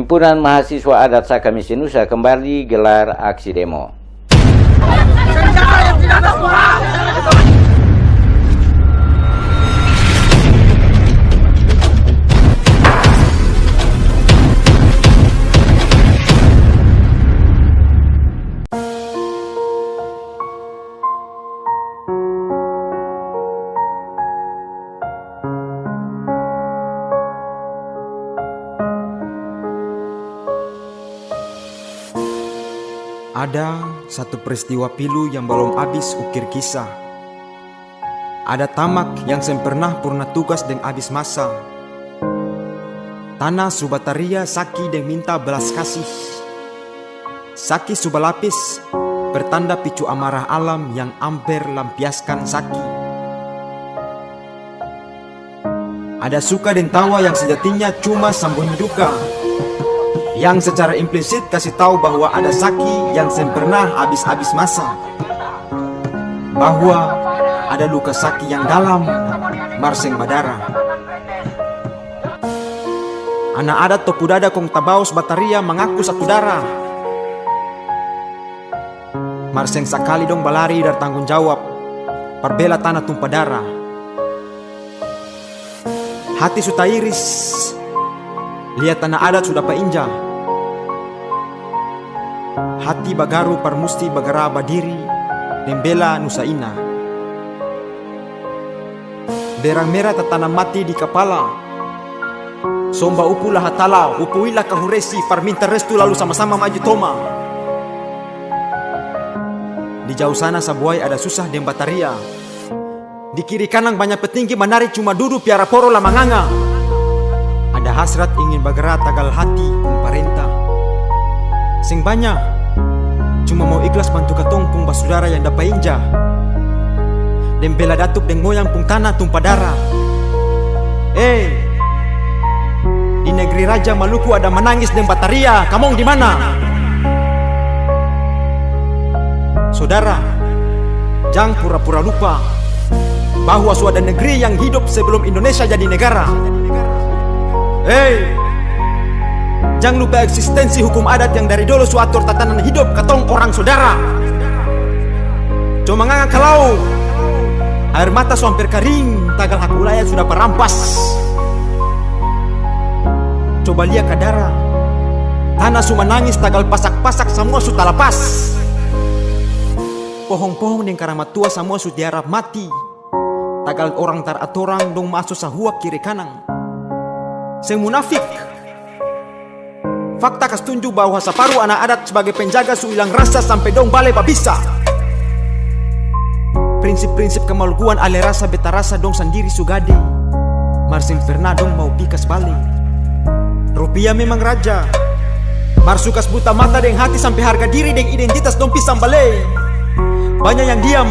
Himpunan Mahasiswa Adat Sakamisi Nusa kembali gelar aksi demo. Senjata yang tidak ada suara. Ada satu peristiwa pilu yang belum habis ukir kisah. Ada tamak yang sempernah purna tugas dan habis masa. Tanah subataria saki dan minta belas kasih. Saki subalapis bertanda picu amarah alam yang amper lampiaskan saki. Ada suka dan tawa yang sejatinya cuma sambunyi duka, yang secara implisit kasih tahu bahwa ada saki yang sempernah habis-habis masa, bahwa ada luka saki yang dalam marseng badara. Anak adat topudada kong tabaus bataria mengaku satu darah. Marseng sakali dong balari dari tanggung jawab perbela tanah tumpah darah. Hati suta iris lihat tanah adat sudah painja. Hati bagaru parmusti bagara badiri nembela nusaina. Berang merah tatanam mati di kepala. Somba upulah hatala, upuilah kahuresi, parminta restu lalu sama-sama maju toma. Di jauh sana sabuai ada susah dan bataria. Di kiri kanan banyak petinggi menarik cuma duduk piara poro lamanganga. Ada hasrat ingin bagara tagal hati kumparenta. Sing banyak cuma mau ikhlas bantu katong pung basudara yang dapat inja. Dan bela datuk dan moyang pung tanah tumpah darah. Di negeri Raja Maluku ada menangis dan bataria. Kamong di mana? Saudara, jangan pura-pura lupa bahwa suatu negeri yang hidup sebelum Indonesia jadi negara. Jangan lupa eksistensi hukum adat yang dari dulu suatur tatanan hidup katong orang saudara. Cuma nganga kalau air mata su hampir kering, tagal hak wilayah sudah perampas. Coba lihat kadara, tanah su menangis tagal pasak-pasak semua su talapas. Pohong-pohong yang karamat tua semua su diharap mati. Tagal orang taratorang dong masuk sahua kiri kanan. Seng munafik. Fakta kas tunjuk bahwa separuh anak adat sebagai penjaga su hilang rasa sampai dong balai babisa. Prinsip-prinsip kemaluan ale rasa beta rasa dong sendiri su gade. Marsing pernah dong mau pikas balik. Rupiah memang raja. Marsukas buta mata deng hati sampai harga diri deng identitas dong pisang balai. Banyak yang diam.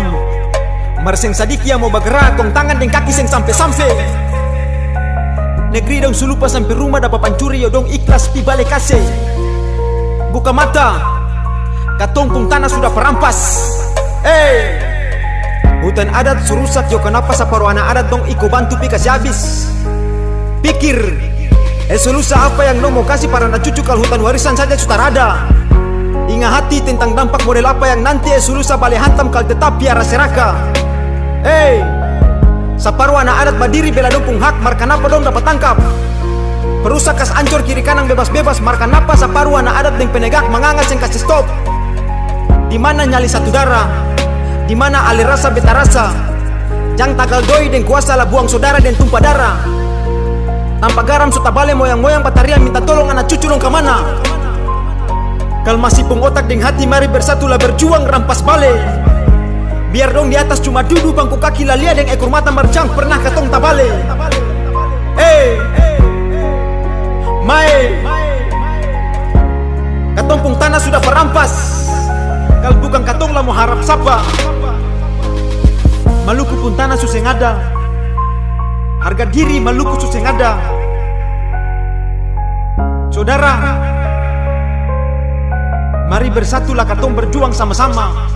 Marseng sadikia mau bergerak kong tangan deng kaki seng sampai-sampai. Negeri dong sulupa sampai rumah dapat pancuri yo dong ikhlas pi balik kasih. Buka mata, katong pung tanah sudah perampas. Hutan adat surusak yo kenapa separuh anak adat dong iko bantu pi kasih habis. Pikir, solusa apa yang dong mau kasih para anak cucu kalau hutan warisan saja sudah ada. Ingat hati tentang dampak model apa yang nanti solusa balik hantam kalau tetap piara seraka. Separuh anak adat berdiri bela dukung hak, markan apa dong dapat tangkap. Perusak kas ancor kiri kanan bebas-bebas, markan apa separuh anak adat yang penegak mengangat yang kasih stop. Dimana nyali satu darah, dimana alir rasa beta rasa. Jang tagal doi dan kuasa lah buang saudara dan tumpah darah. Tanpa garam suta bale moyang-moyang bataria minta tolong anak cucu dong kemana. Kal masih pung otak deng hati mari bersatu lah berjuang rampas bale. Biar dong di atas cuma duduk bangku kaki lalia dan ekor mata marcang pernah katong tabale. Katong pung tanah sudah perampas. Kal bukan katong lah mau harap sapa. Maluku pun tanah suseng ada. Harga diri Maluku suseng ada. Saudara, mari bersatulah katong berjuang sama-sama.